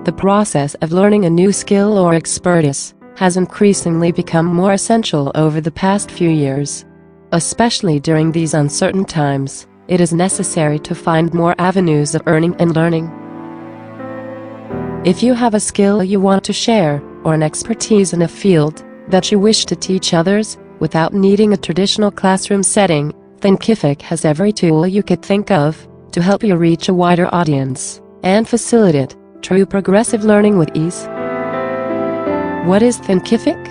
The process of learning a new skill or expertise has increasingly become more essential over the past few years. Especially during these uncertain times, it is necessary to find more avenues of earning and learning. If you have a skill you want to share, or an expertise in a field that you wish to teach others, without needing a traditional classroom setting, Thinkific has every tool you could think of to help you reach a wider audience and facilitate true progressive learning with ease. What is Thinkific?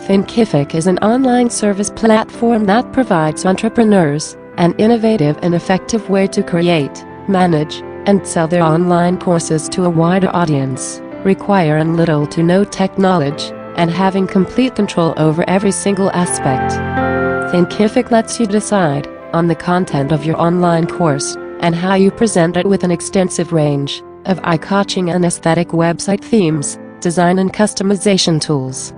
Thinkific is an online service platform that provides entrepreneurs an innovative and effective way to create, manage, and sell their online courses to a wider audience, requiring little to no tech knowledge, and having complete control over every single aspect. Thinkific lets you decide on the content of your online course and how you present it with an extensive range of eye-catching and aesthetic website themes, design and customization tools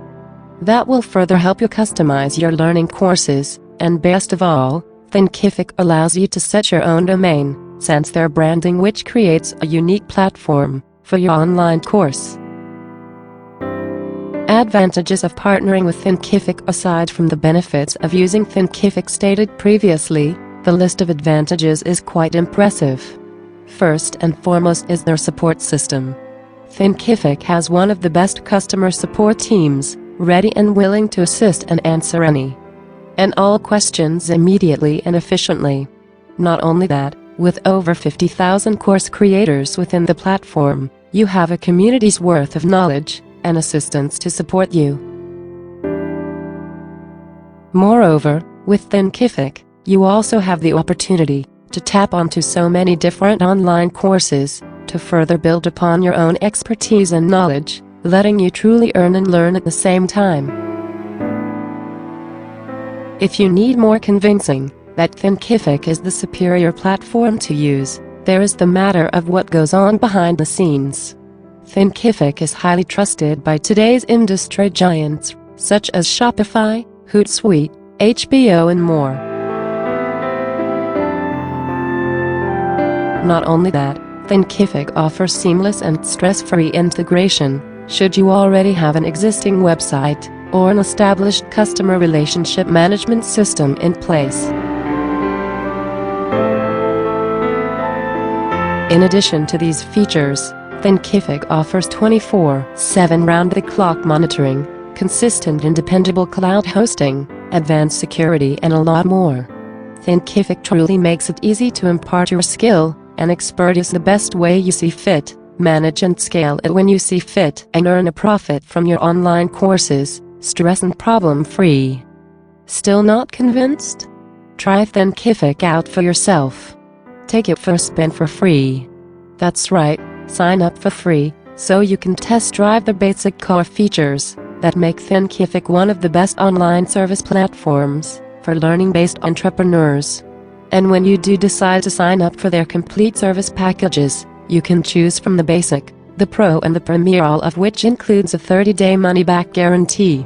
that will further help you customize your learning courses, and best of all, Thinkific allows you to set your own domain, since their branding which creates a unique platform for your online course. Advantages of partnering with Thinkific. Aside from the benefits of using Thinkific stated previously, the list of advantages is quite impressive. First and foremost is their support system. Thinkific has one of the best customer support teams, ready and willing to assist and answer any and all questions immediately and efficiently. Not only that, with over 50,000 course creators within the platform, you have a community's worth of knowledge and assistance to support you. Moreover, with Thinkific, you also have the opportunity to tap onto so many different online courses to further build upon your own expertise and knowledge, letting you truly earn and learn at the same time. If you need more convincing that Thinkific is the superior platform to use, there is the matter of what goes on behind the scenes. Thinkific is highly trusted by today's industry giants, such as Shopify, Hootsuite, HBO and more. Not only that, Thinkific offers seamless and stress-free integration, should you already have an existing website or an established customer relationship management system in place. In addition to these features, Thinkific offers 24/7 round-the-clock monitoring, consistent and dependable cloud hosting, advanced security and a lot more. Thinkific truly makes it easy to impart your skill and expertise the best way you see fit, manage and scale it when you see fit, and earn a profit from your online courses, stress and problem-free. Still not convinced? Try Thinkific out for yourself. Take it for a spin for free. That's right, sign up for free, so you can test drive the basic core features that make Thinkific one of the best online service platforms for learning-based entrepreneurs. And when you do decide to sign up for their complete service packages, you can choose from the basic, the pro and the premier, all of which includes a 30-day money-back guarantee.